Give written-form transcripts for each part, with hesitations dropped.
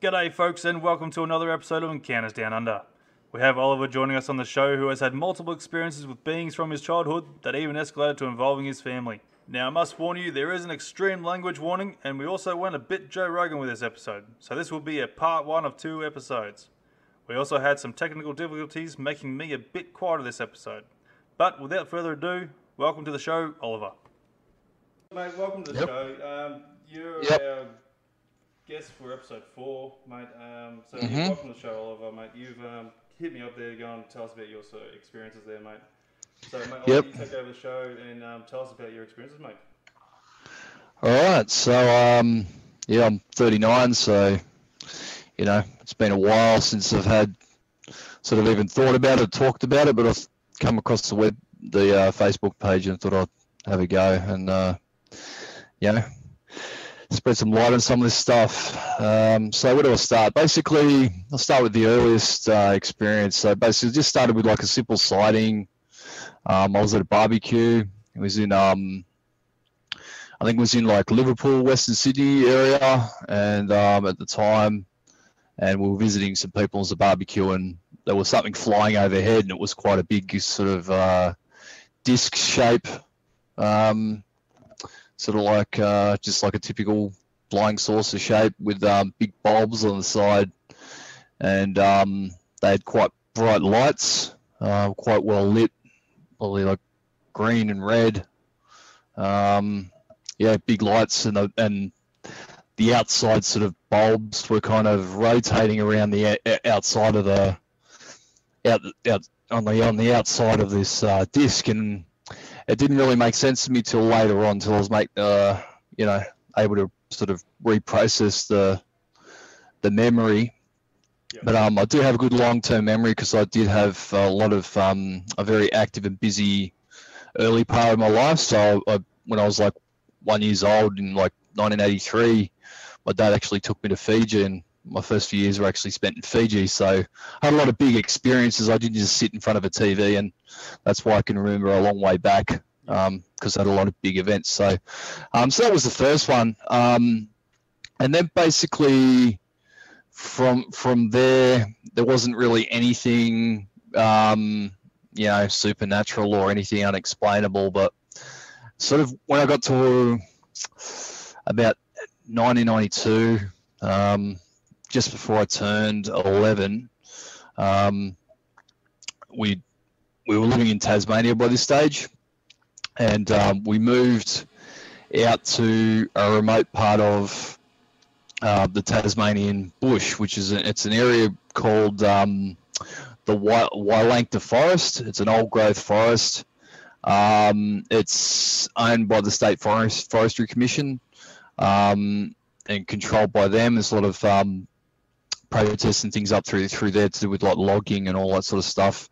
G'day folks, and welcome to another episode of Encounters Down Under. We have Oliver joining us on the show, who has had multiple experiences with beings from his childhood that even escalated to involving his family. Now I must warn you, there is an extreme language warning, and we also went a bit Joe Rogan with this episode, so this will be a part 1 of 2 episodes. We also had some technical difficulties making me a bit quieter this episode. But without further ado, welcome to the show, Oliver. Mate, welcome to the show. You're our guest for episode 4, mate. Welcome to the show, Oliver, mate. You've hit me up there, go and tell us about your sort of experiences there, mate. So, mate, I'll let you take over the show and tell us about your experiences, mate. Alright, so, I'm 39, so, it's been a while since I've had sort of even thought about it, talked about it, but I've come across the Facebook page and thought I'd have a go and, spread some light on some of this stuff. So where do I start? Basically, I'll start with the earliest experience. So basically, just started with like a simple sighting. I was at a barbecue. It was in, I think it was in like Liverpool, Western Sydney area, and at the time, and we were visiting some people as a barbecue, and there was something flying overhead, and it was quite a big sort of disc shape. Sort of like just like a typical flying saucer shape with big bulbs on the side, and they had quite bright lights, quite well lit, probably like green and red. Big lights, and the outside sort of bulbs were kind of rotating around the outside of the on the outside of this disc, and it didn't really make sense to me till later on, till I was able to sort of reprocess the memory. Yep. But I do have a good long-term memory because I did have a lot of a very active and busy early part of my life. So when I was like 1 year old in like 1983, my dad actually took me to Fiji, and my first few years were actually spent in Fiji. So I had a lot of big experiences. I didn't just sit in front of a TV, and that's why I can remember a long way back, because I had a lot of big events. So that was the first one. And then basically from there wasn't really anything, supernatural or anything unexplainable. But sort of when I got to about 1992, just before I turned 11, we were living in Tasmania by this stage, and we moved out to a remote part of the Tasmanian bush, which is it's an area called the Wielangta Forest. It's an old growth forest. It's owned by the State Forestry Commission and controlled by them. There's a lot of protests and things up through there to do with like logging and all that sort of stuff,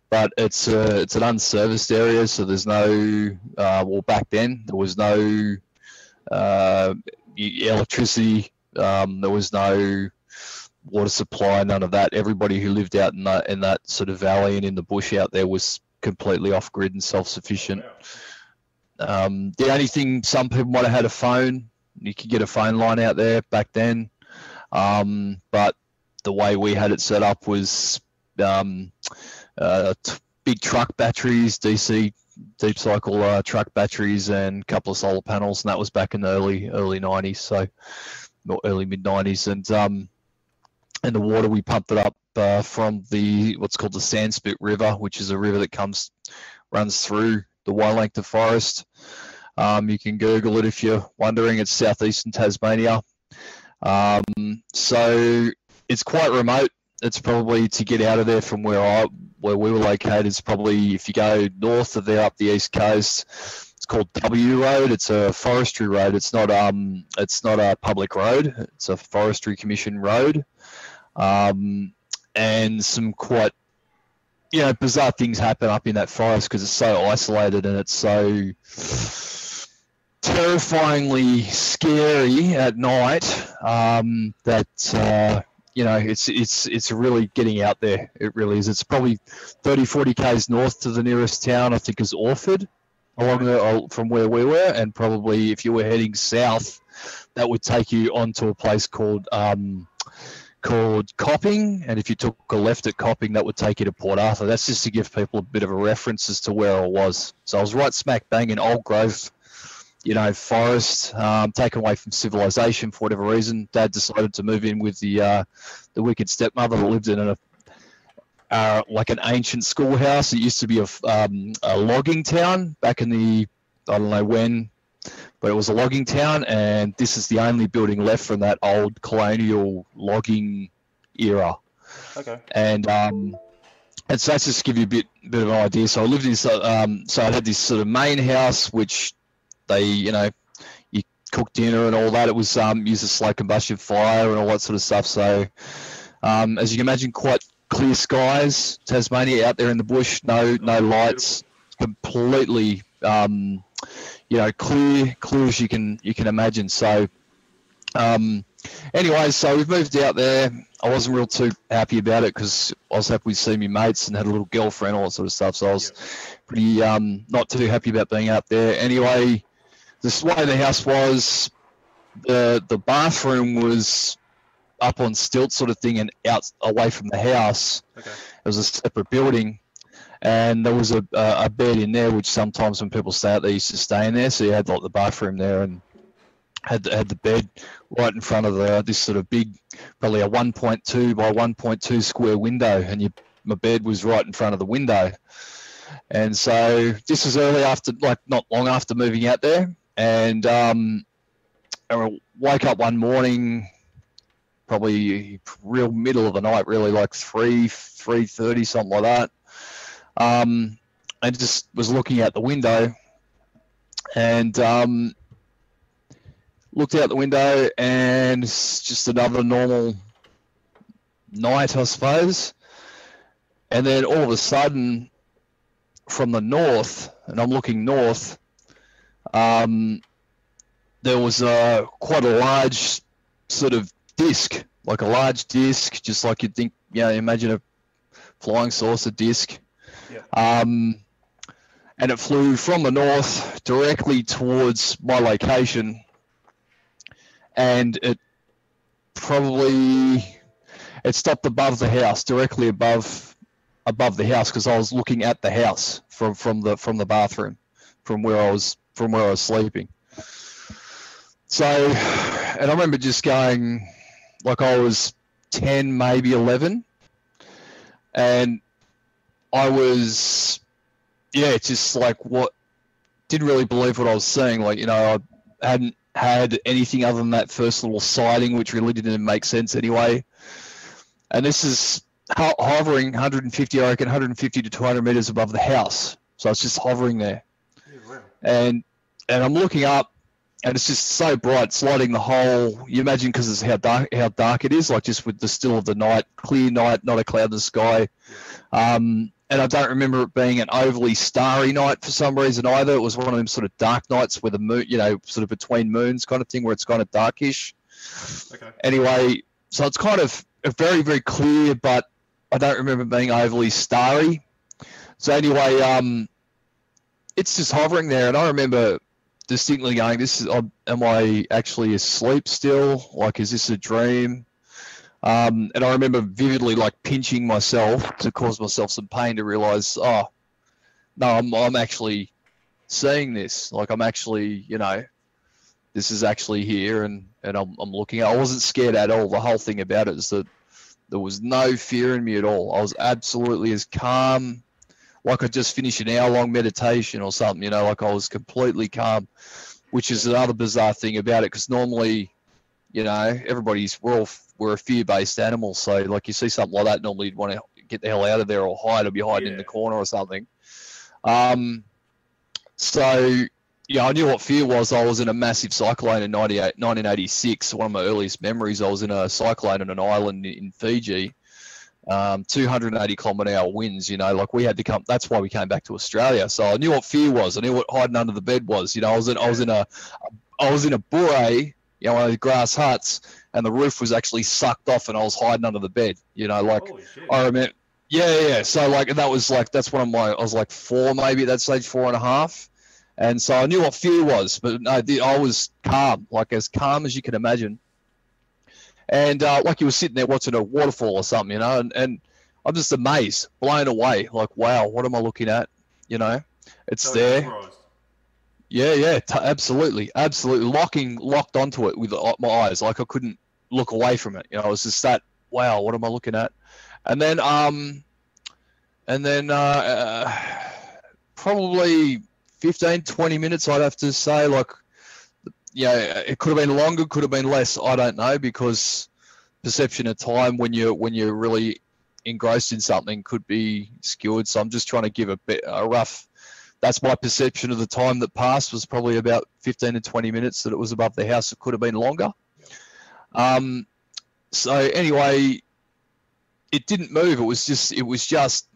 but it's an unserviced area, so there's no back then there was no electricity, there was no water supply, none of that. Everybody who lived out in that sort of valley and in the bush out there was completely off grid and self-sufficient. The only thing, some people might have had a phone. You could get a phone line out there back then. But the way we had it set up was big truck batteries, DC deep cycle truck batteries, and a couple of solar panels, and that was back in the early 90s, so or early mid 90s. And the water, we pumped it up from what's called the Sandspit River, which is a river that runs through the Wielangta Forest. You can Google it if you're wondering. It's southeastern Tasmania. So it's quite remote. It's probably, to get out of there from where we were located, it's probably, if you go north of there up the east coast, it's called W Road. It's a forestry road. It's not a public road. It's a Forestry Commission road. And some quite, bizarre things happen up in that forest because it's so isolated and it's so terrifyingly scary at night, that it's really getting out there. It really is. It's probably 30-40 k's north to the nearest town, I think, is Orford, from where we were, and probably if you were heading south, that would take you onto a place called called Copping, and if you took a left at Copping, that would take you to Port Arthur. That's just to give people a bit of a reference as to where I was. So I was right smack bang in old growth, forest, taken away from civilization for whatever reason. Dad decided to move in with the wicked stepmother that lived in like an ancient schoolhouse. It used to be a logging town back in the, I don't know when, but it was a logging town, and this is the only building left from that old colonial logging era. Okay. And so that's just to give you a bit of an idea. So I lived in, so I had this sort of main house, which they, you cook dinner and all that. It was used a slow combustion fire and all that sort of stuff. So as you can imagine, quite clear skies, Tasmania out there in the bush, no lights, completely clear as you can imagine. So anyway, so we've moved out there. I wasn't real too happy about it because I was happy to see my mates and had a little girlfriend, all that sort of stuff. So I was pretty not too happy about being out there. Anyway, the way the house was, the bathroom was up on stilts sort of thing and out away from the house. Okay. It was a separate building. And there was a bed in there, which sometimes when people stay out, they used to stay in there. So you had like the bathroom there and had the bed right in front of this sort of big, probably a 1.2 by 1.2 square window, and my bed was right in front of the window. And so this was early after, like not long after moving out there, and I woke up one morning, probably real middle of the night, really like 3:30, something like that. I just was looking out the window and looked out the window, and it's just another normal night, I suppose. And then all of a sudden, from the north, and I'm looking north, there was quite a large sort of disc, like a large disc, just like you'd think, imagine a flying saucer disc. Yeah. And it flew from the north directly towards my location, and it stopped above the house, directly above the house, because I was looking at the house from the bathroom, from where I was sleeping. So, and I remember just going, like I was 10, maybe 11, and I was, just like didn't really believe what I was seeing. Like, I hadn't had anything other than that first little sighting, which really didn't make sense anyway. And this is hovering 150 to 200 meters above the house. So it's just hovering there. Yeah, wow. And I'm looking up, and it's just so bright, it's lighting the whole, you imagine, because it's how dark it is, like just with the still of the night, clear night, not a cloud in the sky. Yeah. And I don't remember it being an overly starry night for some reason either. It was one of them sort of dark nights where the moon, sort of between moons kind of thing, where it's kind of darkish. Okay. Anyway, so it's kind of very, very clear, but I don't remember it being overly starry. So anyway, it's just hovering there, and I remember distinctly going, am I actually asleep still? Like, is this a dream? And I remember vividly like pinching myself to cause myself some pain to realize, oh, no, I'm actually seeing this. Like, I'm actually, this is actually here, and I'm looking. I wasn't scared at all. The whole thing about it is that there was no fear in me at all. I was absolutely as calm, like I just finished an hour-long meditation or something, like I was completely calm, which is another bizarre thing about it, because normally, we're a fear-based animal, so like you see something like that, normally you'd want to get the hell out of there or hide, or be hiding in the corner or something. So I knew what fear was. I was in a massive cyclone in 1986. One of my earliest memories, I was in a cyclone on an island in Fiji, 280 kilometre-hour winds. Like we had to come. That's why we came back to Australia. So I knew what fear was. I knew what hiding under the bed was. I was in a bure, one of the grass huts, and the roof was actually sucked off, and I was hiding under the bed. I remember. Yeah. So that's one of my. I was like 4, maybe at that stage, 4.5. And so I knew what fear was, but no, I was calm, like as calm as you can imagine. And like you were sitting there watching a waterfall or something, you know, and I'm just amazed, blown away. Like, wow, what am I looking at? You know, it's So there. mesmerised. Yeah, absolutely, locked onto it with my eyes. Like I couldn't look away from it. You know, I was just that, wow, what am I looking at? And then, probably 15, 20 minutes, I'd have to say. Like, yeah, it could have been longer, could have been less. I don't know, because perception of time when you're really engrossed in something could be skewed. So I'm just trying to give a rough. That's my perception of the time that passed, was probably about 15 to 20 minutes that it was above the house. It could have been longer. So anyway, it didn't move. It was just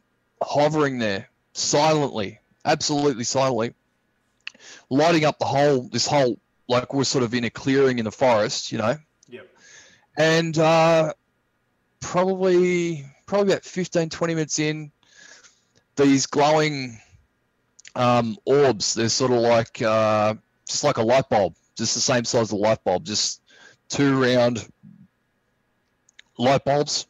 hovering there silently, absolutely silently, lighting up this whole, like we're sort of in a clearing in the forest, you know. Yep. And probably about 15, 20 minutes in, these glowing orbs, they're sort of like just like a light bulb, just the same size as a light bulb, just two round light bulbs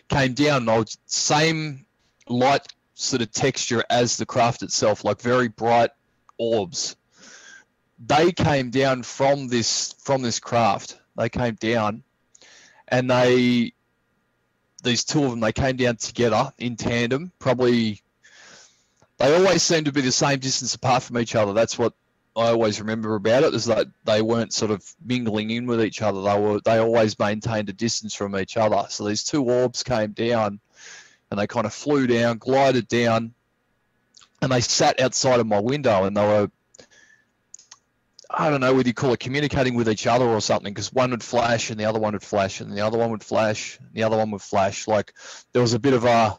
came down. Same light sort of texture as the craft itself, like very bright orbs. They came down from this craft. They came down, and these two of them, they came down together in tandem. Probably, they always seemed to be the same distance apart from each other. That's what I always remember about it, is that they weren't sort of mingling in with each other. They always maintained a distance from each other. So these two orbs came down, and they kind of flew down, glided down, and they sat outside of my window, and they were, I don't know whether you call it communicating with each other or something, because one would flash and the other one would flash and the other one would flash and the other one would flash. Like there was a bit of a,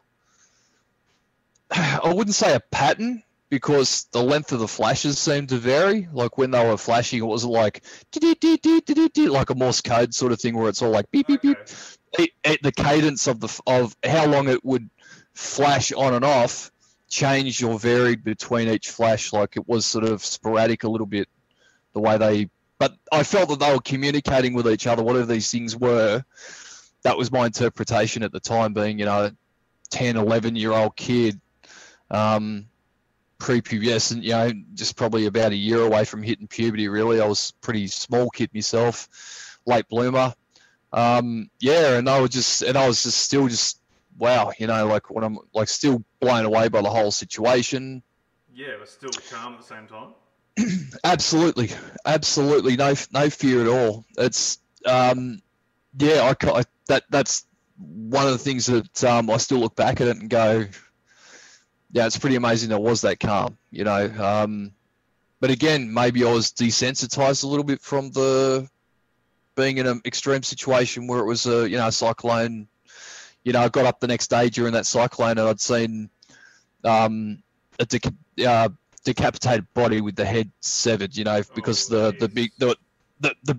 I wouldn't say a pattern, because the length of the flashes seemed to vary. Like when they were flashing, it wasn't like like a Morse code sort of thing where it's all like beep, beep, beep. The cadence of how long it would flash on and off changed or varied between each flash. Like it was sort of sporadic a little bit, the way they, but I felt that they were communicating with each other, whatever these things were. That was my interpretation at the time, being, you know, 10, 11-year-old kid, prepubescent, you know, just probably about a year away from hitting puberty, really. I was a pretty small kid myself, late bloomer. Yeah, and I was just still just, wow, you know, like when I'm like still blown away by the whole situation. Yeah, but still calm at the same time. Absolutely, no fear at all. It's yeah, that's one of the things that I still look back at it and go, yeah, it's pretty amazing that I was that calm, you know. But again, maybe I was desensitized a little bit from being in an extreme situation where it was a cyclone. You know, I got up the next day during that cyclone and I'd seen a decapitated body with the head severed, you know, because the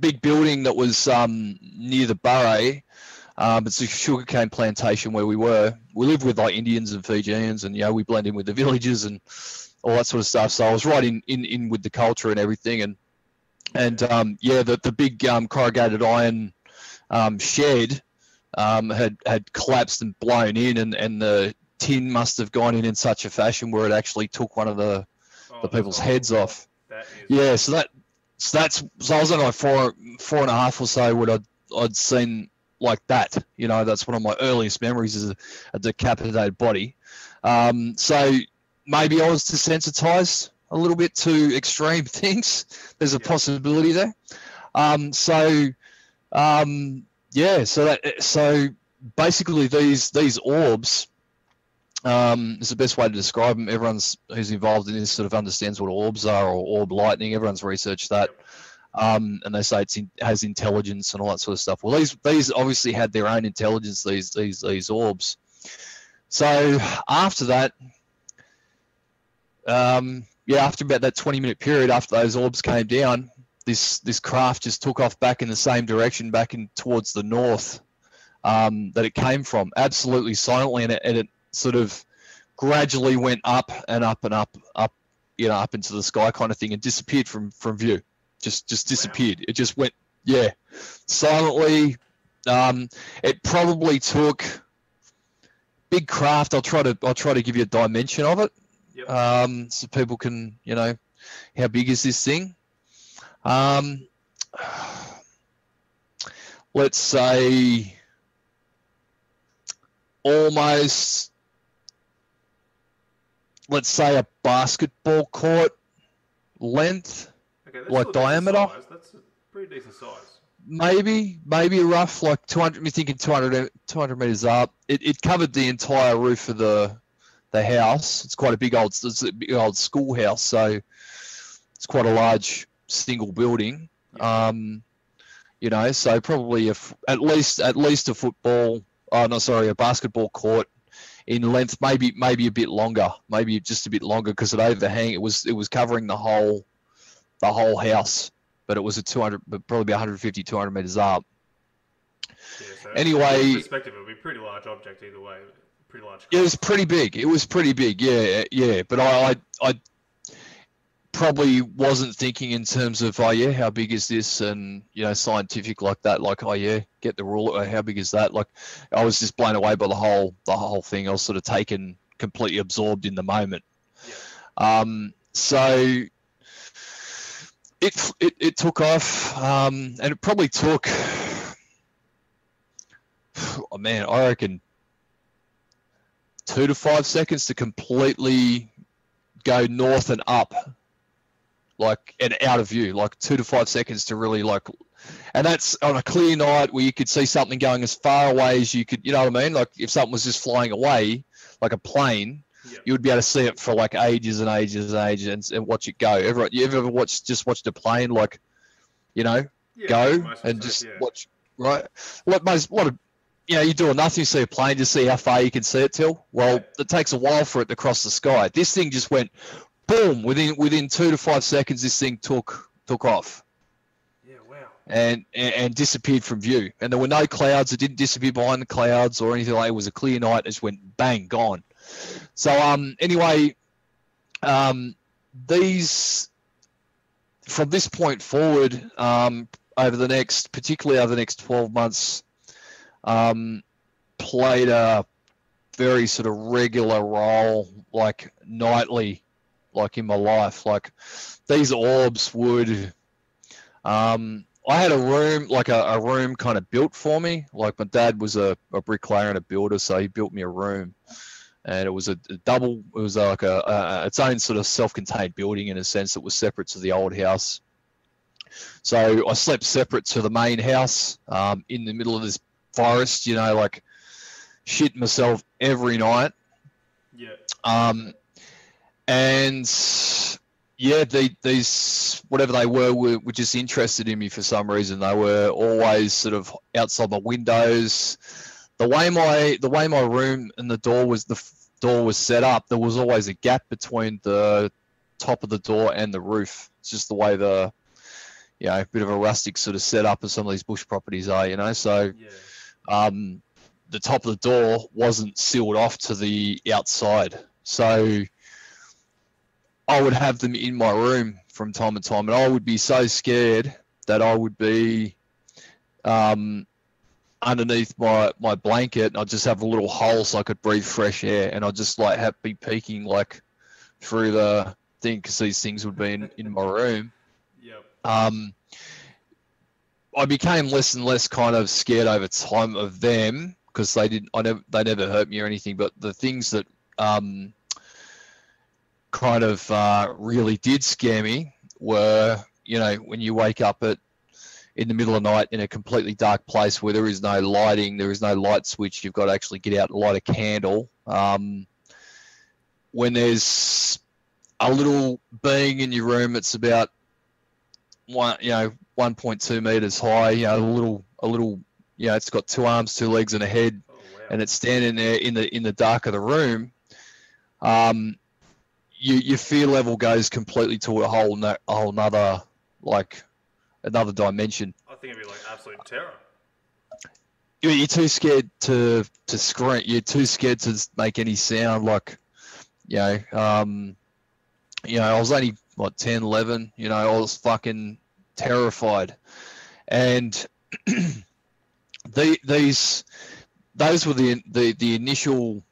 big building that was near the Barre, it's a sugarcane plantation where we live with like Indians and Fijians, and, you know, we blend in with the villages and all that sort of stuff. So I was right in with the culture and everything. And the big corrugated iron shed had collapsed and blown in, and the tin must have gone in such a fashion where it actually took one of the people's heads off. Yeah, so I was only like four and a half or so what I'd seen like that. You know, that's one of my earliest memories, is a decapitated body. So maybe I was desensitized a little bit to extreme things. There's a possibility there. So basically these orbs, is the best way to describe them. Everyone who's involved in this sort of understands what orbs are, or orb lightning. Everyone's researched that. And they say it has intelligence and all that sort of stuff. Well, these obviously had their own intelligence, these orbs. So after that, after about that 20-minute period, after those orbs came down, this craft just took off back in the same direction, back in towards the north that it came from, absolutely silently, and it sort of gradually went up and up and up, you know, up into the sky kind of thing, and disappeared from view. Just disappeared. Wow. It just went, silently, It probably took big craft. I'll try to give you a dimension of it, so people can, how big is this thing? Let's say almost, let's say a basketball court length, Okay, that's like diameter. That's a pretty decent size. Maybe a rough, like 200. You're thinking 200 meters up. It covered the entire roof of the house. It's quite a big old schoolhouse, so it's quite a large single building. So probably at least a football. Oh no, sorry, a basketball court in length, maybe a bit longer, maybe just a bit longer because it overhang. It was covering the whole house, but it was probably 150, 200 meters up. Yeah, so anyway, in perspective, it would be a pretty large object either way. Pretty large. It was pretty big. Yeah. But I probably wasn't thinking in terms of, how big is this, and scientific like that. Like, get the rule. How big is that? Like, I was just blown away by the whole thing. I was sort of completely absorbed in the moment. Yeah. So it took off, and it probably took, oh man, I reckon 2 to 5 seconds to completely go north and up, like, and out of view, like 2 to 5 seconds to really, like, and that's on a clear night where you could see something going as far away as you could, you know what I mean? Like, if something was just flying away, like a plane, you would be able to see it for like ages and ages and ages and watch it go. You ever watched a plane, like, go and just watch, right? You're doing nothing, you see a plane, just see how far you can see it till. Well, it takes a while for it to cross the sky. This thing just went boom, within 2 to 5 seconds. This thing took off. Yeah, wow. And disappeared from view. And there were no clouds. It didn't disappear behind the clouds or anything like that. It was a clear night. It just went bang, gone. So anyway, these, from this point forward, particularly over the next 12 months, played a very sort of regular role, like nightly, like in my life. Like, these orbs would, I had a room, like a room kind of built for me. Like, my dad was a bricklayer and a builder, so he built me a room. And it was a double, it was like its own sort of self-contained building in a sense. It was separate to the old house. So I slept separate to the main house, in the middle of this forest, like shit myself every night. Yeah. And yeah, these whatever they were just interested in me for some reason. They were always sort of outside my windows. The way my room and the door was set up, there was always a gap between the top of the door and the roof. It's just the way a bit of a rustic sort of setup as some of these bush properties are, So the top of the door wasn't sealed off to the outside. So I would have them in my room from time to time, and I would be so scared that I would be underneath my blanket, and I'd just have a little hole so I could breathe fresh air, and I'd just like be peeking like through the thing because these things would be in my room. Yep. I became less and less kind of scared over time of them because they never hurt me or anything. But the things that kind of really did scare me were, when you wake up in the middle of the night in a completely dark place where there is no lighting, there is no light switch, you've got to actually get out and light a candle. When there's a little being in your room, it's about 1.2 meters high, a little, it's got 2 arms, 2 legs, and a head. Oh, wow. And it's standing there in the dark of the room. Your fear level goes completely to a whole nother, like, another dimension. I think it'd be like absolute terror. You're too scared to scream. You're too scared to make any sound. Like, I was only 10, 11. I was fucking terrified, and these those were the initial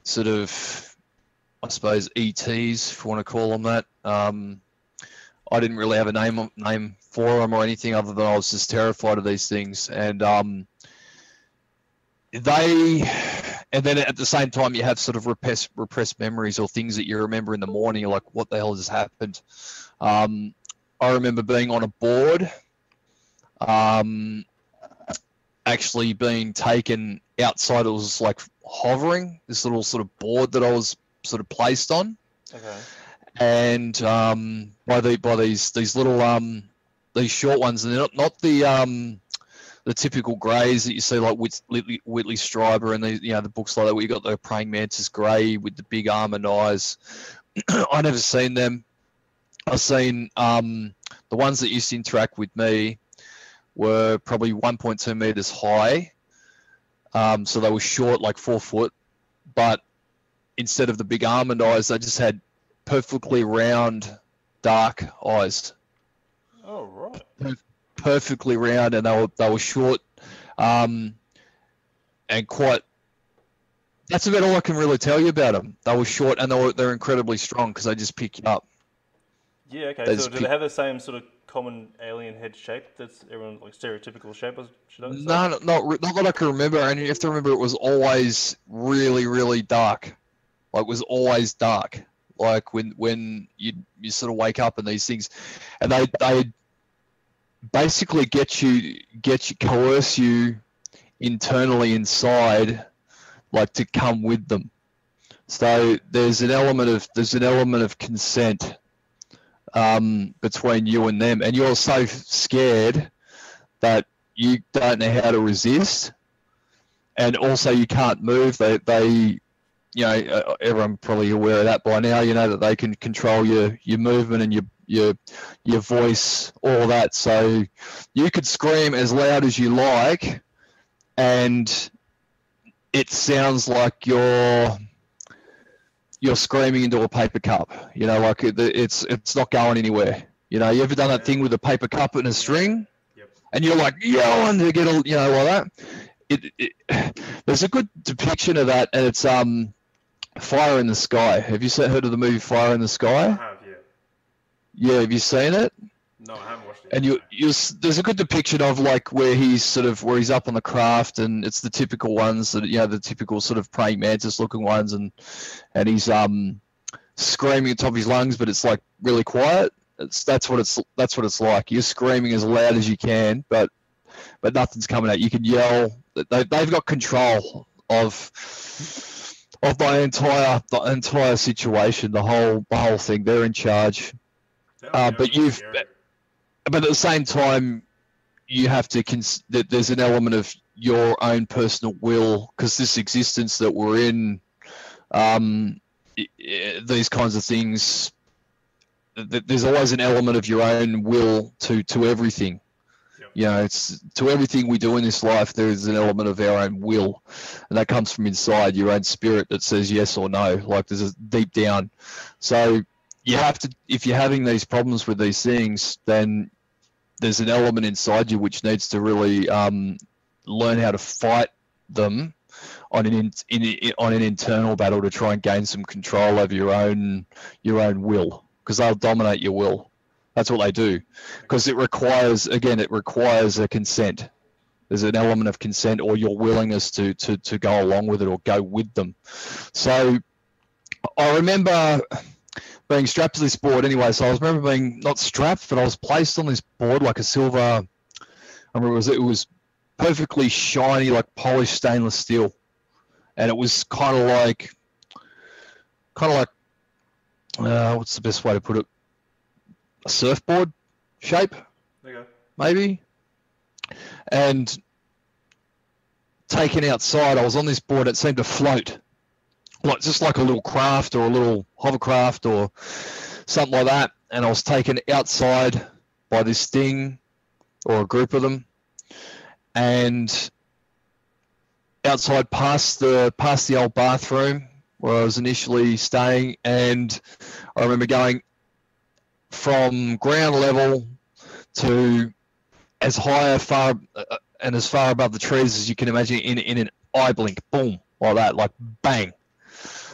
sort of, I suppose, ETs, if you want to call them that. I didn't really have a name for them or anything other than I was just terrified of these things. And then at the same time you have sort of repressed memories or things that you remember in the morning. You're like, what the hell just happened? I remember being on a board, actually being taken outside. It was like hovering, this little sort of board that I was sort of placed on. Okay. And by these little these short ones, and they're not the typical greys that you see like Whitley Strieber and the books like that where you got the praying mantis grey with the big almond eyes. I never seen them. I've seen the ones that used to interact with me were probably 1.2 meters high, so they were short, like 4 foot, but instead of the big almond eyes, they just had perfectly round, dark eyes. Oh, right. Perfectly round, and they were short, and quite. That's about all I can really tell you about them. They were short, and they're incredibly strong because they just pick you up. Yeah. Okay. So do they have the same sort of common alien head shape? That's everyone like stereotypical shape. Should I say? No, not that I can remember. And you have to remember, it was always really, really dark. Like, it was always dark. Like when you sort of wake up and these things, and they basically coerce you internally inside, like, to come with them. So there's an element of consent between you and them, and you're so scared that you don't know how to resist, and also you can't move. They everyone probably aware of that by now. You know that they can control your movement and your voice, all that. So you could scream as loud as you like, and it sounds like you're screaming into a paper cup. Like it's not going anywhere. You ever done that thing with a paper cup and a string? Yep. And you're like yelling to get like that. There's a good depiction of that, and it's Fire in the Sky. Have you heard of the movie Fire in the Sky? I have, yeah. Yeah, have you seen it? No, I haven't watched it. And there's a good depiction of like where he's up on the craft, and it's the typical ones that the typical sort of praying mantis looking ones, and he's screaming at the top of his lungs, but it's like really quiet. That's what it's like. You're screaming as loud as you can, but nothing's coming out. You can yell. They've got control of the entire situation, the whole thing. They're in charge. But at the same time, you have to that there's an element of your own personal will, because this existence that we're in, these kinds of things, there's always an element of your own will to everything. Yep. It's to everything we do in this life. There is an element of our own will, and that comes from inside your own spirit that says yes or no. Like, there's a deep down. So you have to, if you're having these problems with these things, then there's an element inside you which needs to really learn how to fight them on an internal battle to try and gain some control over your own will, because they'll dominate your will. That's what they do, because it requires a consent. There's an element of consent, or your willingness to go along with it or go with them. So I remember being strapped to this board anyway. So I remember being not strapped, but I was placed on this board like a silver. I remember it was perfectly shiny, like polished stainless steel, and it was kind of like what's the best way to put it? A surfboard shape, maybe. And taken outside, I was on this board. It seemed to float, just like a little craft or a little hovercraft or something like that. And I was taken outside by this thing, or a group of them, and outside past the old bathroom where I was initially staying. And I remember going from ground level to as high and as far above the trees as you can imagine in an eye blink, boom, like that, like bang.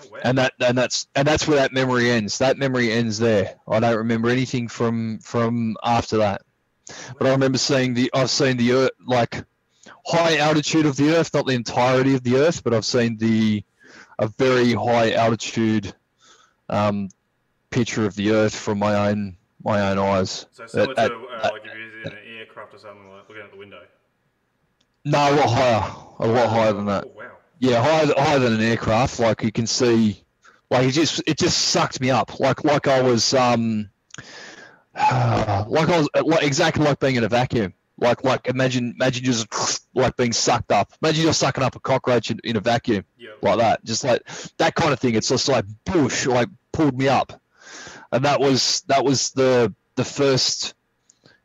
Oh, wow. And that's where that memory ends. That memory ends there. I don't remember anything from after that. But I remember I've seen the Earth, like high altitude of the Earth, not the entirety of the Earth, but I've seen a very high altitude picture of the Earth from my own eyes. So similar to like if you're in an aircraft or something, like looking out the window. No, a lot higher than that. Oh, wow. Yeah, higher than an aircraft. Like you can see, like it just sucked me up. Like I was exactly like being in a vacuum. Like imagine just like being sucked up. Imagine you're sucking up a cockroach in a vacuum, like that. Just like that kind of thing. It's just like bush, like pulled me up, and that was the first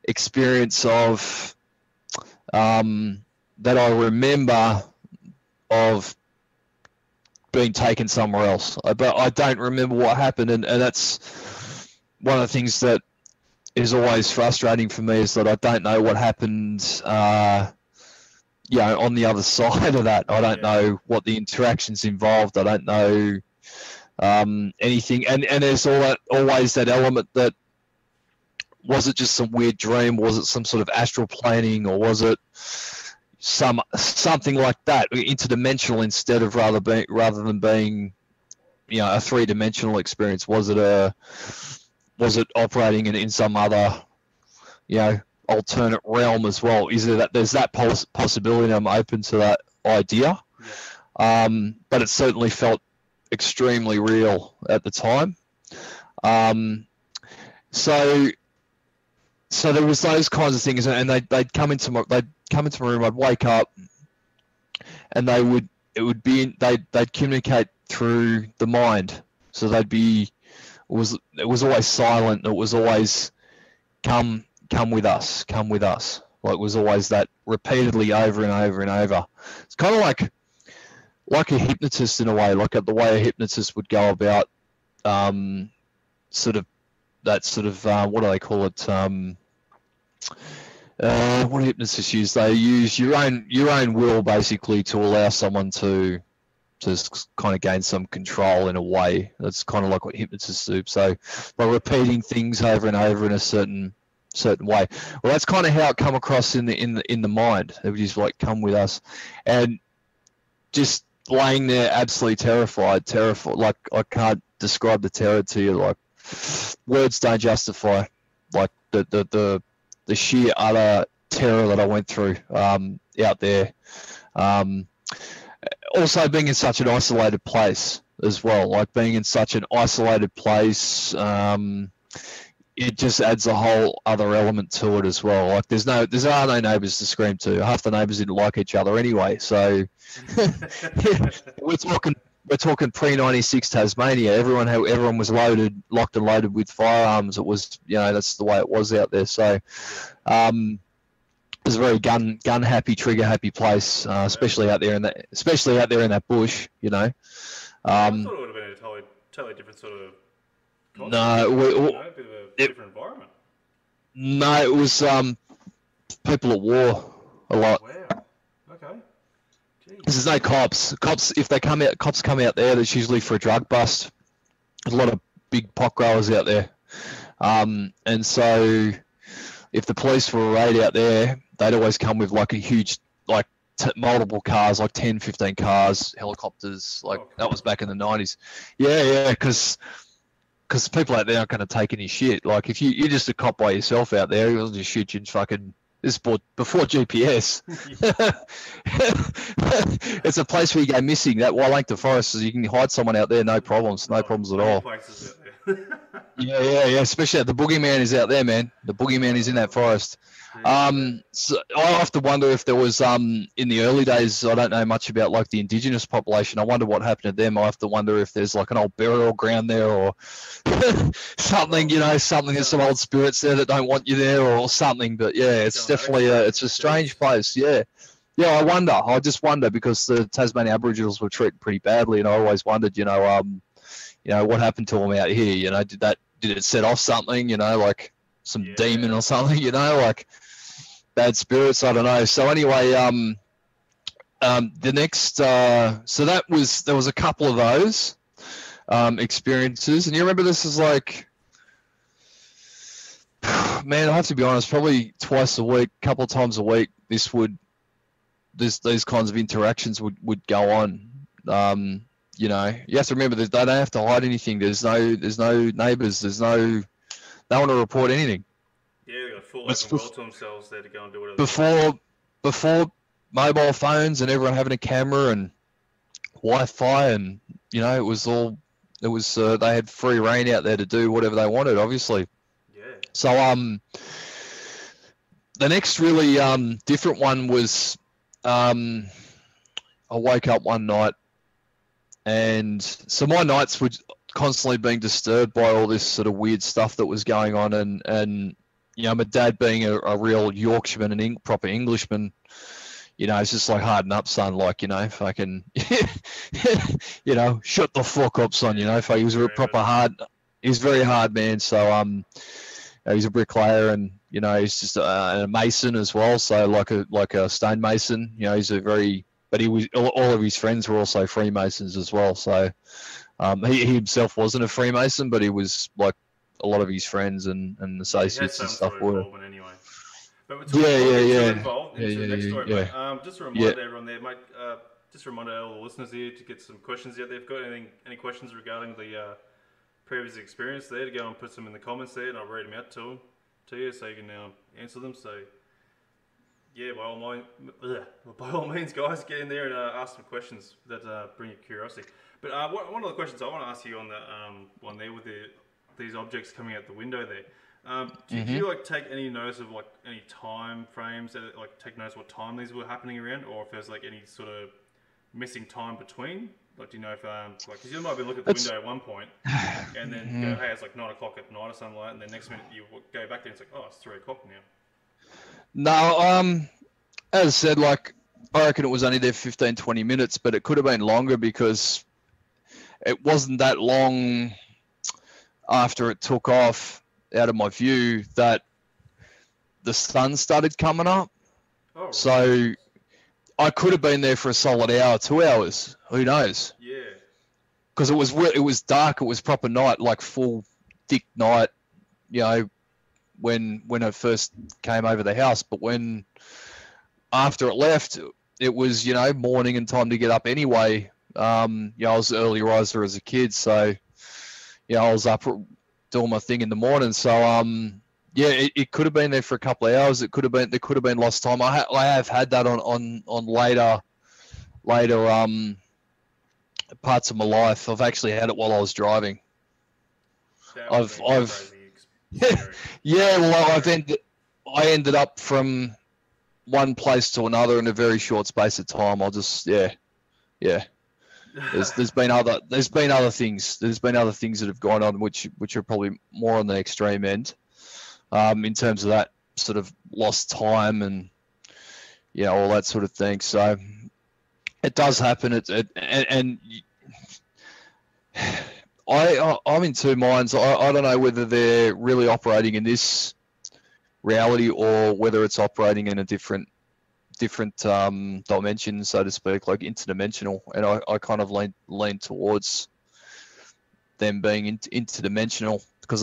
experience of that I remember of being taken somewhere else. But I don't remember what happened, and that's one of the things that is always frustrating for me, is that I don't know what happened on the other side of that. I don't know what the interactions involved. I don't know anything, and there's always that element that, was it just some weird dream? Was it some sort of astral planning, or was it something like that, interdimensional, instead of rather than being a three-dimensional experience? Was it operating in some other alternate realm as well? Is there there's that possibility? I'm open to that idea, but it certainly felt extremely real at the time. So there was those kinds of things, and they'd come into my room. I'd wake up, and they'd communicate through the mind. So it was always silent. It was always come with us. Like it was always that repeatedly over and over and over. It's kind of like a hypnotist in a way, like the way a hypnotist would go about what do they call it? What do hypnotists use? They use your own will, basically, to allow someone to kind of gain some control in a way. That's kind of like what hypnotists do. So by repeating things over and over in a certain way. Well, that's kind of how it come across in the mind. It was just like, come with us, and just laying there absolutely terrified. Like I can't describe the terror to you. Like words don't justify like the sheer utter terror that I went through out there. Also being in such an isolated place as well, like being in such an isolated place, it just adds a whole other element to it as well. Like there are no neighbours to scream to. Half the neighbours didn't like each other anyway. So we're talking pre-96 Tasmania. Everyone was locked and loaded with firearms. It was, that's the way it was out there. So it was a very gun happy, trigger happy place, especially out there in that bush. I thought it would have been a totally different sort of concept. No, a bit of a different environment. No, it was people at war a lot. Wow. Okay. There's no cops. Cops come out there, that's usually for a drug bust. There's a lot of big pot growers out there. And so if the police were raid out there, they'd always come with like a huge, like multiple cars, like 10, 15 cars, helicopters. Like that was back in the 90s. Yeah, because people out there aren't going to take any shit. Like if you're just a cop by yourself out there, he'll just shoot you and fucking... This is before GPS. It's a place where you go missing. That Wailankta Forest, so you can hide someone out there, no problems at all. Yeah. Especially the boogeyman is out there, man. The boogeyman is in that forest. So I often wonder if there was in the early days. I don't know much about like the indigenous population. I wonder what happened to them. I have to wonder if there's like an old burial ground there or something. There's some old spirits there that don't want you there or something. But yeah, it's definitely it's a strange place. Yeah. I wonder. I just wonder because the Tasmanian Aboriginals were treated pretty badly, and I always wondered, what happened to them out here? Did it set off something? Like some demon or something? bad spirits. I don't know. So anyway, the next, so there was a couple of those experiences, and you remember this is like, man, I have to be honest, probably twice a week, couple of times a week, these kinds of interactions would go on. You know, you have to remember that they don't have to hide anything. There's no neighbours. There's no one to report anything. Yeah, they've got a full open world to themselves there to go and do whatever. Before mobile phones and everyone having a camera and Wi-Fi, and you know, they had free reign out there to do whatever they wanted, obviously. Yeah. So the next really different one was I woke up one night, and so my nights were constantly being disturbed by all this sort of weird stuff that was going on, and you know, my dad being a real Yorkshireman and proper Englishman, you know, it's just like, harden up, son, like, you know, fucking, you know, shut the fuck up, son, you know. He was a proper he's very hard man. So he's a bricklayer, and you know, he's just a mason as well. So like a stonemason, you know, but all of his friends were also Freemasons as well. So he himself wasn't a Freemason, but he was like a lot of his friends and associates and stuff were. Anyway. But Involved into the next story, mate. Just a reminder, everyone there, mate. Just a reminder to all the listeners here to get some questions out there. If you've got any questions regarding the previous experience there, to go and put them in the comments there, and I'll read them out to you so you can answer them. So, yeah, by all means, guys, get in there and ask some questions that bring your curiosity. But one of the questions I want to ask you on the one there with these objects coming out the window there. Do you like take any notice of like any time frames, like take notice what time these were happening around, or if there's like any sort of missing time between? Like, do you know if like, because you might be looking at the window at one point and then go, hey, it's like 9 o'clock at night or something like that, and then next minute you go back there and it's like, oh, it's 3 o'clock now. No, as I said, like, I reckon it was only there 15, 20 minutes, but it could have been longer because it wasn't that long after it took off out of my view that the sun started coming up. Oh, right. So I could have been there for a solid hour, 2 hours. Who knows? Yeah. Because it was dark. It was proper night, like full thick night. You know, when I first came over the house, but after it left, it was, you know, morning and time to get up anyway. I was an early riser as a kid, so I was up doing my thing in the morning. So it could have been there for a couple of hours. There could have been lost time. I have had that on later parts of my life. I've actually had it while I was driving. I ended up from one place to another in a very short space of time. There's been other things. There's been other things that have gone on which are probably more on the extreme end, in terms of that sort of lost time and all that sort of thing. So it does happen. I'm in two minds. I don't know whether they're really operating in this reality or whether it's operating in a different dimension, so to speak, like interdimensional. And I kind of lean towards them being interdimensional because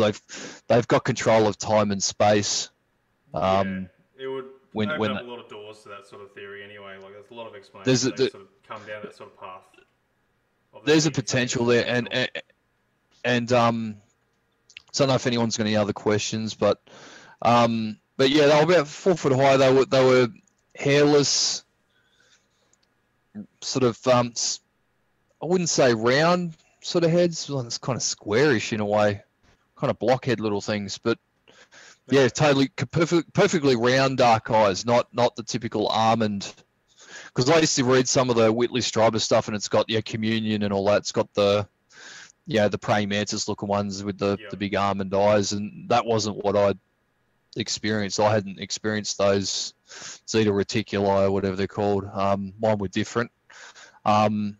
they've got control of time and space. It would open up a lot of doors to that sort of theory anyway. Like there's a lot of explanations that sort of come down that sort of path. There's a potential there, and I don't know if anyone's got any other questions, but yeah, they were about 4 foot high. They were hairless, sort of I wouldn't say round sort of heads. Well, it's kind of squarish in a way, kind of blockhead little things. But yeah, totally perfectly round dark eyes, not the typical almond. Because I used to read some of the Whitley Strieber stuff, and it's got communion and all that. It's got the praying mantis looking ones with the big almond eyes, and that wasn't what I'd experienced. I hadn't experienced those Zeta Reticuli or whatever they're called. Mine were different. The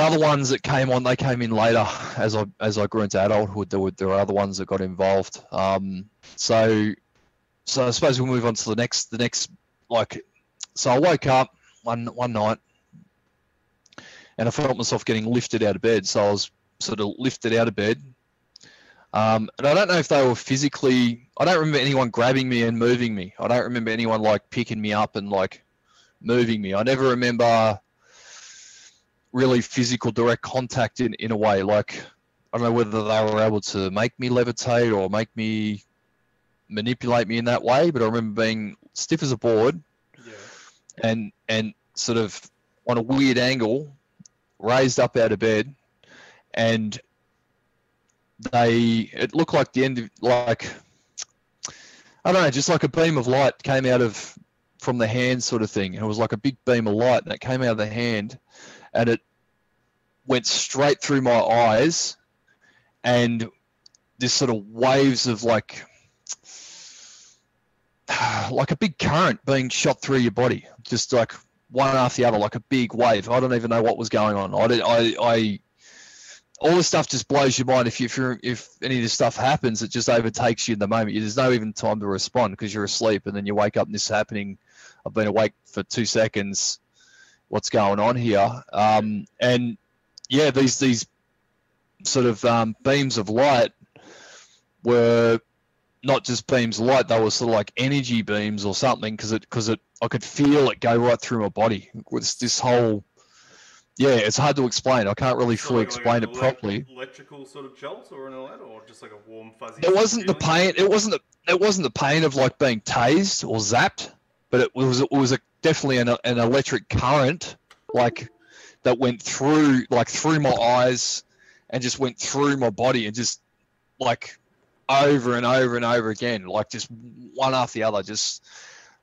other ones that came on, they came in later as I grew into adulthood. There were other ones that got involved. So so I suppose we'll move on to the next like. So I woke up one night, and I felt myself getting lifted out of bed. So I was sort of lifted out of bed. And I don't know if they were physically. I don't remember anyone grabbing me and moving me. I don't remember anyone like picking me up and like moving me. I never remember really physical direct contact in a way. Like, I don't know whether they were able to make me levitate or make me manipulate me in that way, but I remember being stiff as a board, and sort of on a weird angle, raised up out of bed, and it looked like the end of, like, I don't know, just like a beam of light came out from the hand sort of thing. It was like a big beam of light, and it came out of the hand, and it went straight through my eyes, and this sort of waves of like a big current being shot through your body, just like one after the other, like a big wave. I don't even know what was going on. All this stuff just blows your mind. If any of this stuff happens, it just overtakes you in the moment. There's no even time to respond because you're asleep, and then you wake up and this is happening. I've been awake for 2 seconds. What's going on here? And yeah, these sort of beams of light were not just beams of light; they were sort of like energy beams or something. Because I could feel it go right through my body. With this whole. Yeah, it's hard to explain. I can't really fully explain it properly. Electrical sort of jolt or or just like a warm fuzzy. It wasn't the pain. It wasn't the pain of like being tased or zapped, but it was definitely an electric current, like that went through my eyes and just went through my body and just like over and over and over again, like just one after the other, just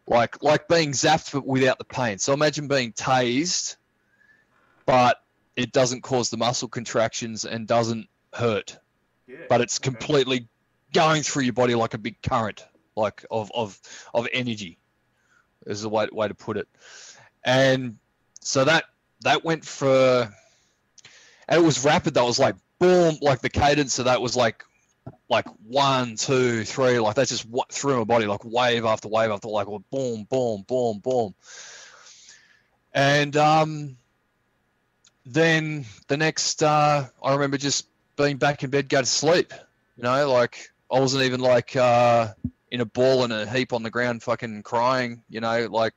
like being zapped but without the pain. So imagine being tased, but it doesn't cause the muscle contractions and doesn't hurt. Yeah, but it's completely going through your body like a big current, like of energy, is the way to put it. And so that went for, and it was rapid. That was like boom, like the cadence. So that was like 1, 2, 3, like that's just through my body, like wave after wave after, like boom, boom, boom, boom. And then the next, I remember just being back in bed, go to sleep. You know, like I wasn't even like in a ball in a heap on the ground, fucking crying. You know, like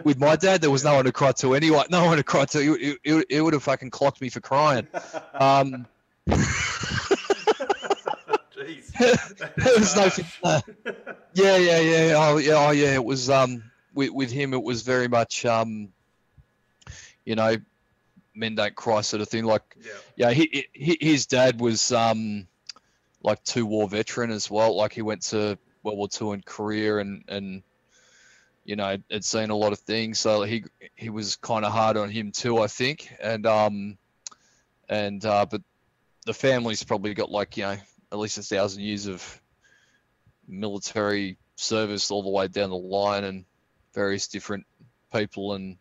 with my dad, there was no one to cry to anyway. No one to cry to. It would have fucking clocked me for crying. It was no. Yeah. Oh yeah. It was with him. It was very much you know, men don't cry sort of thing. Like, his dad was like 2-war veteran as well. Like he went to World War II in Korea and you know, had seen a lot of things. So he was kind of hard on him too, I think. And but the family's probably got like, you know, at least 1,000 years of military service all the way down the line and various different people. And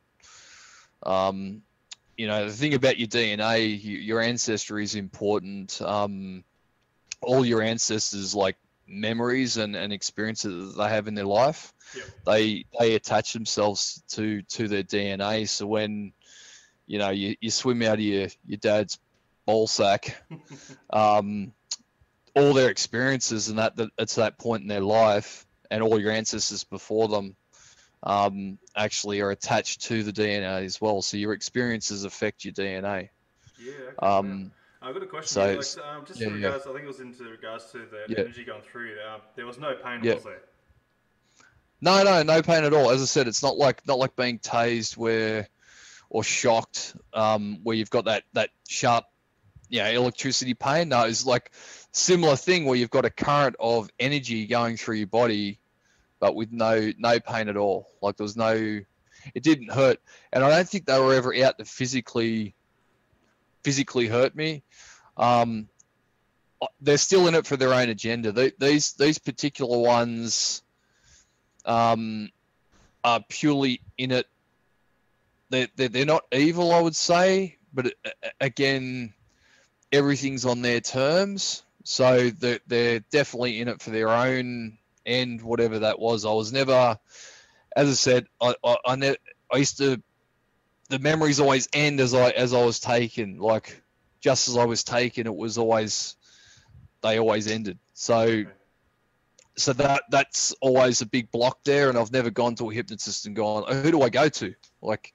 you know, the thing about your DNA, your ancestry is important. All your ancestors, like memories and experiences that they have in their life, they attach themselves to their DNA. So when, you know, you swim out of your dad's ball sack, all their experiences and that it's that point in their life, and all your ancestors before them actually are attached to the DNA as well. So your experiences affect your DNA. Yeah. Okay. I've got a question. So, here. Like, just in regards, I think it was in regards to the energy going through. There was no pain, was there? No pain at all. As I said, it's not like being tased or shocked, where you've got that sharp, electricity pain. No, it's like similar thing where you've got a current of energy going through your body, but with no pain at all. Like there was it didn't hurt, and I don't think they were ever out to physically hurt me. They're still in it for their own agenda. These particular ones are purely in it. They're not evil, I would say, but again, everything's on their terms. So they're definitely in it for their own end whatever that was. I was never, as I said, I used to, the memories always end as I was taken. Like, just as I was taken, it was always, they always ended. So that's always a big block there, and I've never gone to a hypnotist and gone, who do I go to? Like,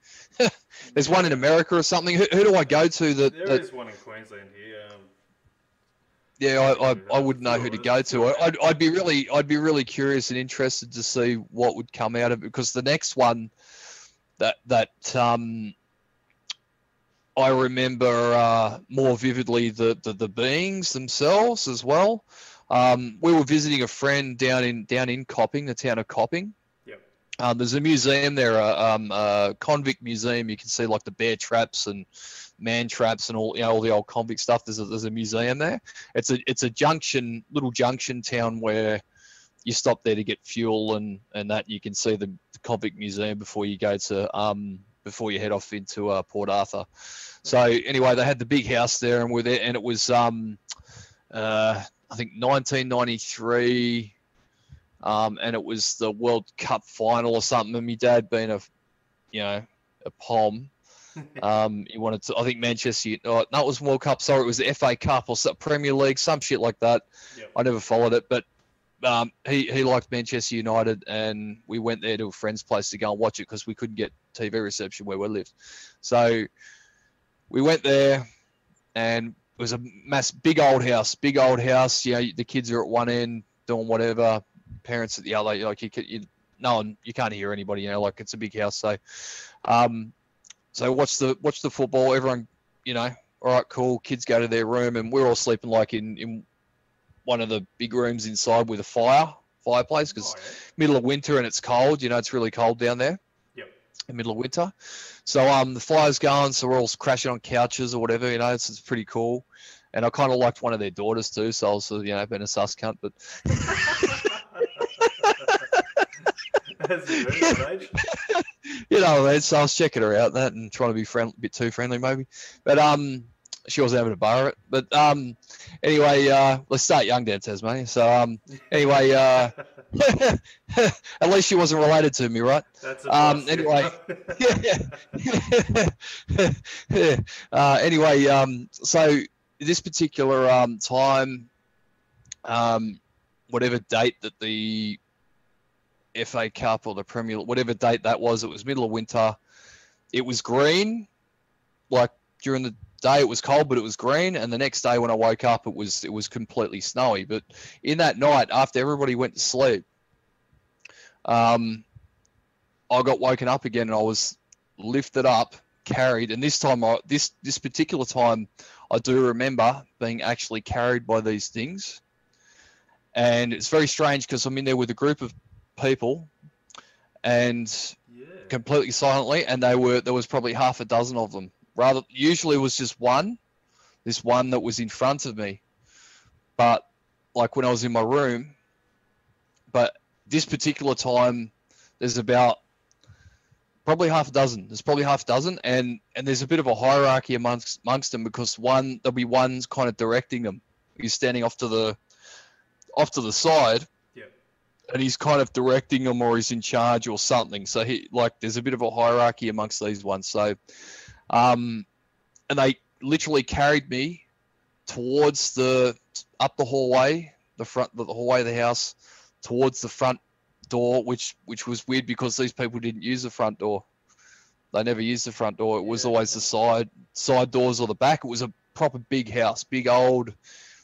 there's one in America or something. Who do I go to? There is one in Queensland here. Yeah, I wouldn't know who to go to. I'd be really curious and interested to see what would come out of it, because the next one that I remember more vividly the beings themselves as well. We were visiting a friend down in Copping, the town of Copping. Yep. There's a museum there, a convict museum. You can see like the bear traps and man traps and all the old convict stuff. There's a museum there. It's a little junction town where you stop there to get fuel and that. You can see the convict museum before you go to before you head off into Port Arthur. So anyway, they had the big house there, and we're there, and it was I think 1993, and it was the World Cup final or something. And my dad, being a pom, he wanted to. I think Manchester. No, it was World Cup. Sorry, it was the FA Cup or Premier League, some shit like that. Yep. I never followed it, but he liked Manchester United, and we went there to a friend's place to go and watch it because we couldn't get TV reception where we lived. So we went there, and it was a big old house. The kids are at one end doing whatever, parents at the other. Like you can't hear anybody. Like it's a big house. So, so watch the football. Everyone, all right, cool. Kids go to their room, and we're all sleeping like in one of the big rooms inside with a fireplace, because middle of winter and it's cold. It's really cold down there. Yep. In the middle of winter. So the fire's going, so we're all crashing on couches or whatever. It's pretty cool. And I kind of liked one of their daughters too, so I was been a sus cunt, but. So I was checking her out and trying to be a bit too friendly maybe, but she wasn't having to borrow it. But anyway, let's start young down Tasmania. So anyway, at least she wasn't related to me, right? That's a plus, anyway, anyway, so this particular time, whatever date that the FA Cup or the Premier, whatever date that was, it was middle of winter. It was green, like during the day it was cold, but it was green. And the next day when I woke up, it was completely snowy. But in that night, after everybody went to sleep, I got woken up again, and I was lifted up, carried. And this time, this particular time, I do remember being actually carried by these things. And it's very strange because I'm in there with a group of people, and completely silently, and there was probably half a dozen of them. Usually it was just this one that was in front of me, but like when I was in my room. But this particular time, there's about probably half a dozen. And there's a bit of a hierarchy amongst them, because there'll be one kind of directing them. He's standing off to the side. And he's kind of directing them, or he's in charge or something. So there's a bit of a hierarchy amongst these ones. So, and they literally carried me towards up the hallway, the hallway of the house, towards the front door, which was weird because these people didn't use the front door. They never used the front door. It was always the side doors or the back. It was a proper big house, big old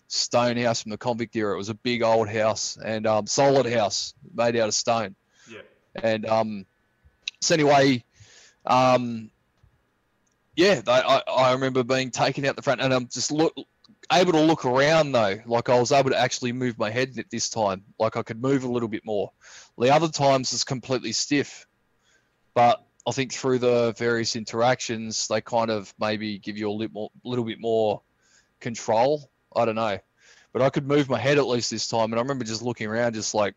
stone house from the convict era. It was a big old house, and solid house made out of stone. Yeah. And so anyway, I remember being taken out the front, and I'm just able to look around though. Like I was able to actually move my head at this time. Like I could move a little bit more. The other times it's completely stiff, but I think through the various interactions, they kind of maybe give you a little bit more control. I don't know, but I could move my head at least this time. And I remember just looking around, just like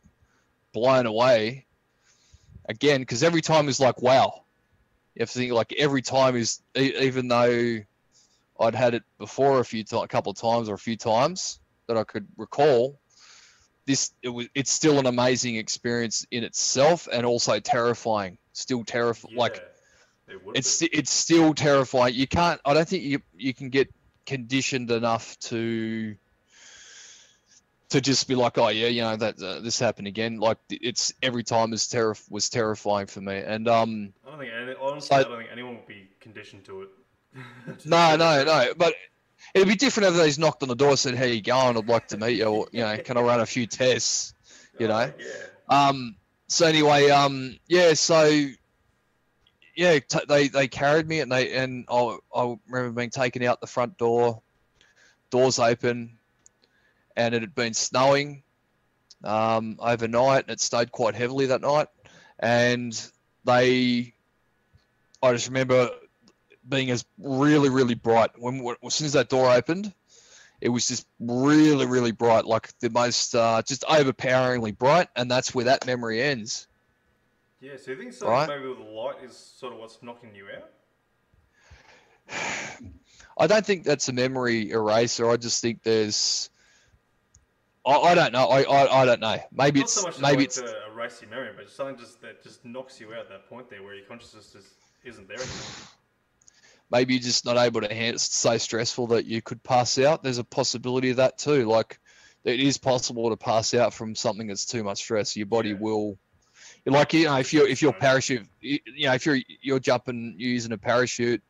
blown away again, because every time is like, wow. You have to think like every time is, even though I'd had it before a couple of times or a few times that I could recall, it's still an amazing experience in itself, and also terrifying. Still terrifying. Yeah, Like it would it's still terrifying. You can't. I don't think you can get conditioned enough to just be like, oh yeah, you know that this happened again. Like it's every time was terrifying for me. And I don't think honestly, I don't think anyone would be conditioned to it. no. But it'd be different if they just knocked on the door and said, "How you going? I'd like to meet you. Or, you know, can I run a few tests?" You know. Yeah. So anyway, yeah. So yeah, they carried me, and I remember being taken out the front door, doors open, and it had been snowing overnight, and it snowed quite heavily that night. And I just remember being as really, really bright. As soon as that door opened, it was just really, really bright, like the most just overpoweringly bright, and that's where that memory ends. Yeah, so you think something maybe with the light is sort of what's knocking you out? I don't think that's a memory eraser. I just think there's... I don't know. I don't know. Maybe it's not so much it's to erase your memory, but it's something that just knocks you out at that point there where your consciousness just isn't there anymore. Maybe you're just not able to handle it. It's so stressful that you could pass out. There's a possibility of that too. Like it is possible to pass out from something that's too much stress. Your body will, like, you know, if you're parachute, you know, if you're jumping, you're using a parachute,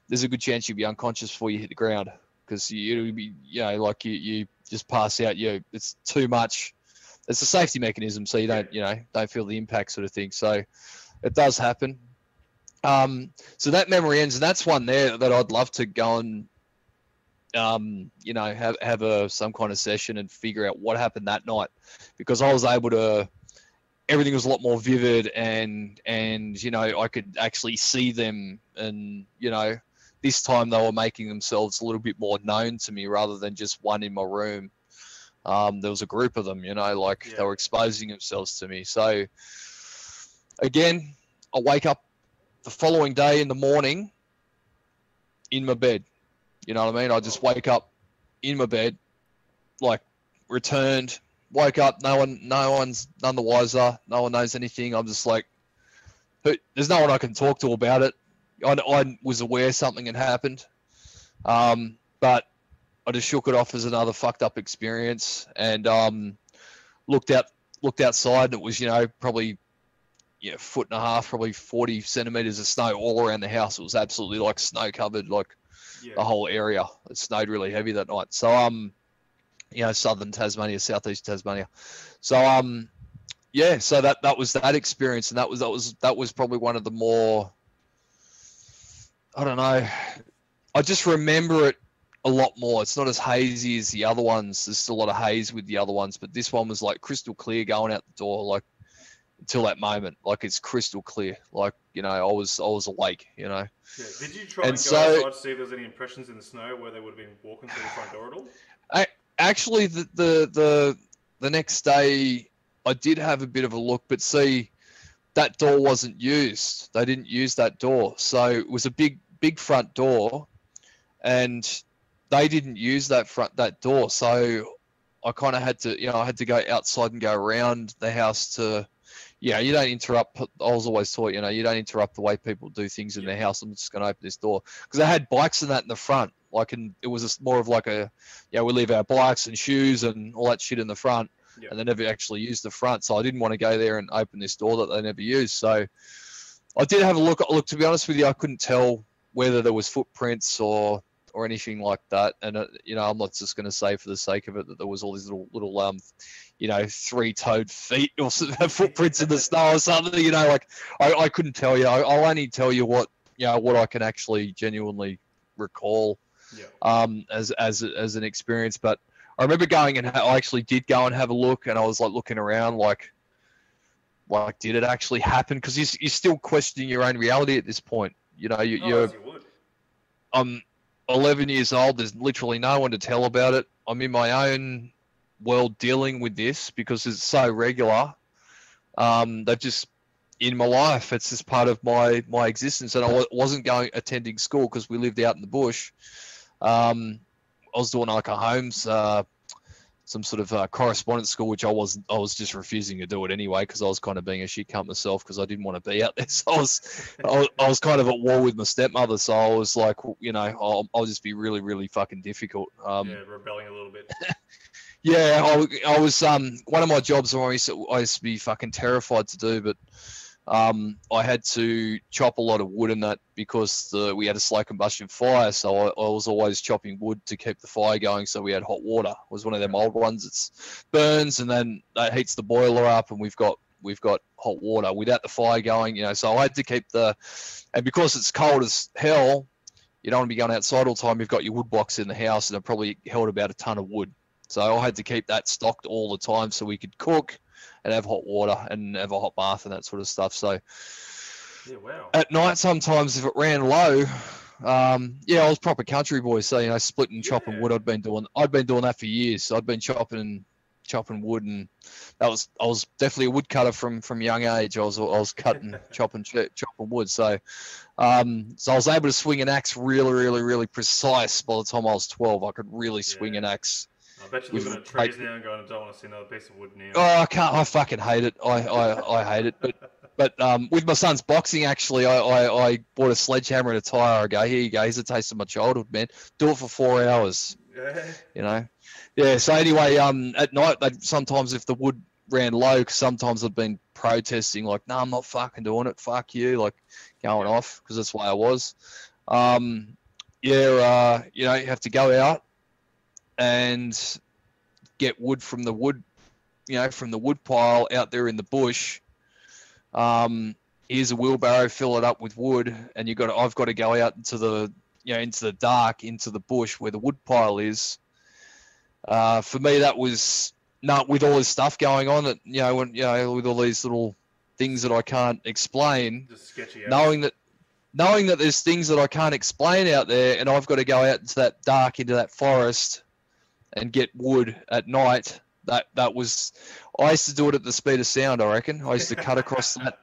there's a good chance you'll be unconscious before you hit the ground because you'll be, you know, like you just pass out. It's too much. It's a safety mechanism, so you don't feel the impact sort of thing. So it does happen. So that memory ends, and that's one there that I'd love to go and, you know, have some kind of session and figure out what happened that night, because I was able to. Everything was a lot more vivid, and you know, I could actually see them, and you know, this time they were making themselves a little bit more known to me rather than just one in my room. There was a group of them, you know, like they were exposing themselves to me. So again, I wake up the following day in the morning in my bed. You know what I mean? I just wake up in my bed, like returned, woke up, no one's none the wiser, no one knows anything. I'm just like, there's no one I can talk to about it. I was aware something had happened, but I just shook it off as another fucked up experience, and looked outside, and it was, you know, probably foot and a half, probably 40 centimeters of snow all around the house. It was absolutely like snow covered, like the whole area. It snowed really heavy that night. So you know, southern Tasmania, southeast Tasmania. So so that was that experience, and that was probably one of the more, I don't know, I just remember it a lot more. It's not as hazy as the other ones. There's still a lot of haze with the other ones, but this one was like crystal clear going out the door, like until that moment, like it's crystal clear. Like, you know, I was awake, you know. Yeah. Did you try and go outside to see if there's any impressions in the snow where they would have been walking through the front door at all? Actually, the next day I did have a bit of a look, but see, that door wasn't used. They didn't use that door, so it was a big front door, and they didn't use that door. So I kind of had to go outside and go around the house to. Yeah, you don't interrupt. I was always taught, you know, you don't interrupt the way people do things in their house. I'm just going to open this door because they had bikes and that in the front. Like, and it was more of like a, we leave our bikes and shoes and all that shit in the front, and they never actually used the front. So I didn't want to go there and open this door that they never used. So I did have a look. Look, to be honest with you, I couldn't tell whether there was footprints or anything like that. And you know, I'm not just going to say for the sake of it that there was all these little you know, 3-toed feet or footprints in the snow or something. You know, like I couldn't tell you. I'll only tell you what I can actually genuinely recall as an experience. But I remember going, and I actually did go and have a look, and I was like looking around, like did it actually happen? Because you're still questioning your own reality at this point. You know, you're. I'm 11 years old. There's literally no one to tell about it. I'm in my own world dealing with this because it's so regular. They've just in my life. It's just part of my existence, and I wasn't attending school because we lived out in the bush. I was doing like a homes some sort of correspondence school, which I was just refusing to do it anyway because I was kind of being a shit cunt myself because I didn't want to be out there. So I was kind of at war with my stepmother. So I was like, you know, I'll just be really, really fucking difficult. Rebelling a little bit. Yeah, I was one of my jobs I used to be fucking terrified to do, but I had to chop a lot of wood and that because we had a slow combustion fire, so I was always chopping wood to keep the fire going. So we had hot water. It was one of them old ones. It burns and then that heats the boiler up, and we've got hot water without the fire going. You know, so I had to keep and because it's cold as hell, you don't want to be going outside all the time. You've got your wood box in the house, and it probably held about a ton of wood. So I had to keep that stocked all the time so we could cook and have hot water and have a hot bath and that sort of stuff. So yeah, wow. At night, sometimes if it ran low, I was proper country boy. So, you know, splitting, chopping wood, I'd been doing that for years. I'd been chopping wood, and I was definitely a woodcutter from a young age. I was cutting, chopping wood. So I was able to swing an axe really, really, really precise by the time I was 12. I could really swing an axe. I bet you're looking at trees now and going, I don't want to see another piece of wood now. Oh, I can't. I fucking hate it. I hate it. But with my son's boxing, actually, I bought a sledgehammer and a tire. I go, here you go. Here's a taste of my childhood, man. Do it for 4 hours. You know. Yeah. So anyway, at night, sometimes if the wood ran low, because sometimes I've been protesting, like, no, I'm not fucking doing it. Fuck you, like going off, because that's the way I was. You know, you have to go out and get wood from the wood pile out there in the bush. Here's a wheelbarrow, fill it up with wood, and I've got to go out into the dark, into the bush where the wood pile is. For me, that was with all this stuff going on, that with all these little things that I can't explain, just sketchy knowing that there's things that I can't explain out there, and I've got to go out into that dark, into that forest, and get wood at night. That was, I used to do it at the speed of sound, I reckon. I used to cut across that.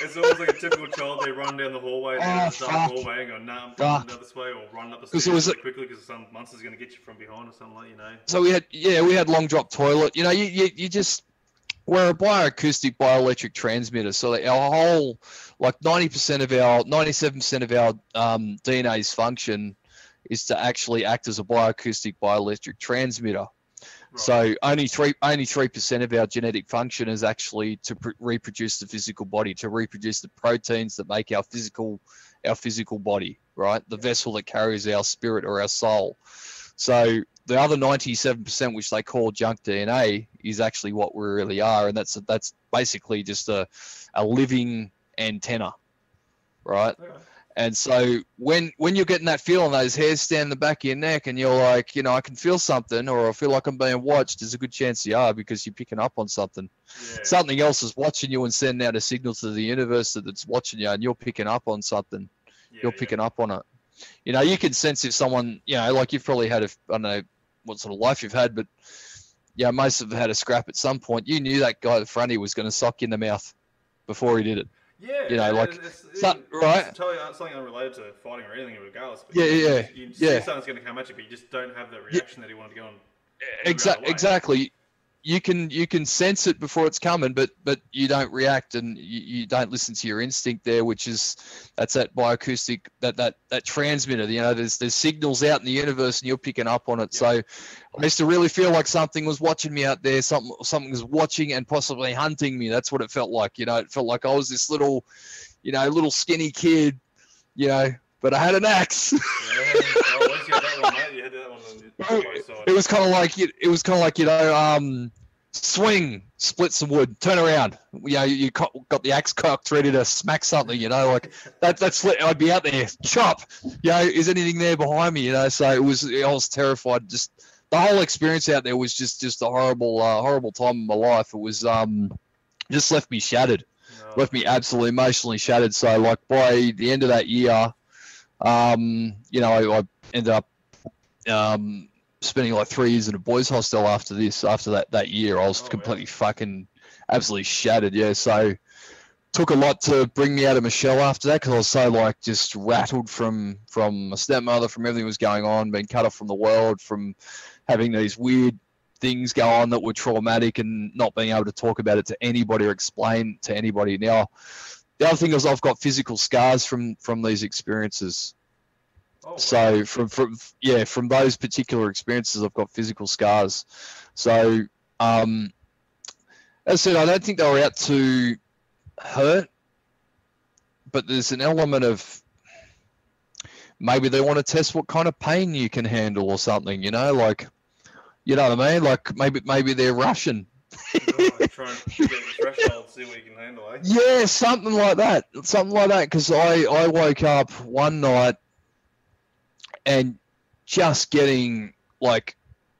It's always like a typical child. They run down the hallway, dark hallway, and go, nah, I'm going the other way, or run up the stairs really quickly because some monster's going to get you from behind or something, like, you know. So we had long drop toilet. You know, you just, we're a bioacoustic, bioelectric transmitter. So our whole, like 97% of our DNA's function is to actually act as a bioacoustic, bioelectric transmitter. Right. So only 3% of our genetic function is actually to reproduce the physical body, to reproduce the proteins that make our physical body, right? The vessel that carries our spirit or our soul. So the other 97%, which they call junk DNA, is actually what we really are, and that's basically just a living antenna, right? Okay. And so when you're getting that feeling, those hairs stand in the back of your neck, and you're like, you know, I can feel something, or I feel like I'm being watched, there's a good chance you are, because you're picking up on something. Yeah. Something else is watching you and sending out a signal to the universe that it's watching you, and you're picking up on something. Yeah, you're picking up on it. You know, you can sense if someone, you know, like you've probably had I don't know what sort of life you've had, but yeah, most of them had a scrap at some point. You knew that guy at the front of you was going to sock you in the mouth before he did it. Yeah, you know, like it's right? It's totally something unrelated to fighting or anything, regardless. But you see something's going to come at you, but you just don't have that reaction that you want to go on. Exactly. You can sense it before it's coming, but you don't react, and you don't listen to your instinct there, which is that's that bioacoustic, that transmitter. You know, there's signals out in the universe, and you're picking up on it. Yep. So I used to really feel like something was watching me out there. Something was watching and possibly hunting me. That's what it felt like. You know, it felt like I was this little skinny kid, you know, but I had an axe. It was kind of like, you know, swing, split some wood, turn around. You know, you got the axe cocked, ready to smack something. You know, like that's I'd be out there, chop. You know, is anything there behind me? You know, so I was terrified. Just the whole experience out there was just a horrible time in my life. It was just left me shattered, left me absolutely emotionally shattered. So like by the end of that year, you know, I ended up spending like 3 years in a boys' hostel after that year. I was completely fucking absolutely shattered. Yeah. So took a lot to bring me out of my shell after that, because I was so like just rattled from my stepmother, from everything that was going on, being cut off from the world, from having these weird things go on that were traumatic, and not being able to talk about it to anybody or explain to anybody. Now, the other thing is I've got physical scars from these experiences. Oh, So from those particular experiences, I've got physical scars. So as I said, I don't think they were out to hurt, but there's an element of maybe they want to test what kind of pain you can handle or something, like, you know what I mean? Like maybe they're Russian. Try and get the threshold, see what you can handle, eh? Yeah, something like that. Because I woke up one night and just getting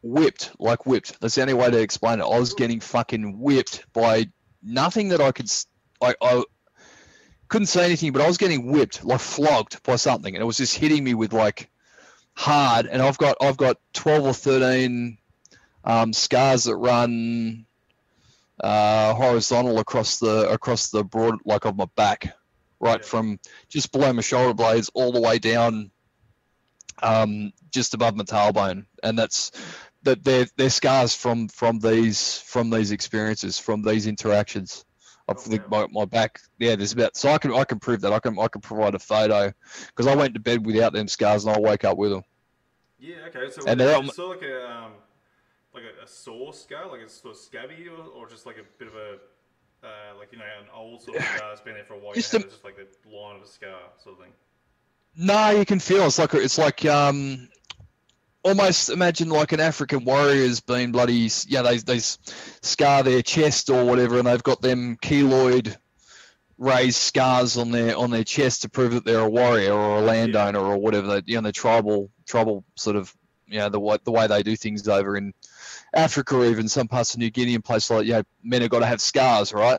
whipped. That's the only way to explain it. I was getting fucking whipped by nothing that I could. I couldn't say anything, but I was getting whipped, like flogged by something, and it was just hitting me with hard. And I've got 12 or 13 scars that run horizontal across the broad, of my back, right from just below my shoulder blades all the way down, just above my tailbone, and they're scars from these experiences, from these interactions. I think my back, there's about, so I can prove that. I can provide a photo, because I went to bed without them scars and I woke up with them. Yeah, okay. So and it's sort of like a sore scar, like it's sort of scabby, or just like a bit of a an old sort of scar that's been there for a while. It's just like the line of a scar sort of thing. No, you can feel it's like almost imagine like an African warrior's been bloody, they scar their chest or whatever, and they've got them keloid raised scars on their chest to prove that they're a warrior or a landowner or whatever. The tribal sort of, the way they do things over in Africa, or even some parts of New Guinea and places like, men have got to have scars, right?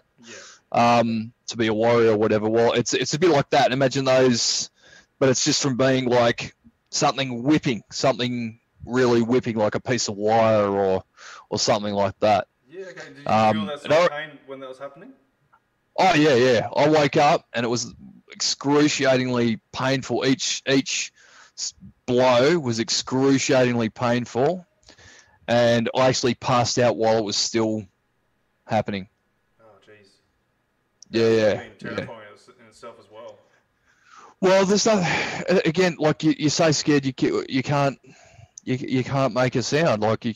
Yeah. To be a warrior or whatever. Well, it's a bit like that. Imagine those, but it's just from being like something really whipping, like a piece of wire or something like that. Yeah, okay. Did you feel that sort of pain when that was happening? Oh yeah. I woke up and it was excruciatingly painful. Each blow was excruciatingly painful, and I actually passed out while it was still happening. Oh jeez. Yeah. Terrifying in itself as well. Well, there's not. Again, like you're so scared you can't make a sound. Like you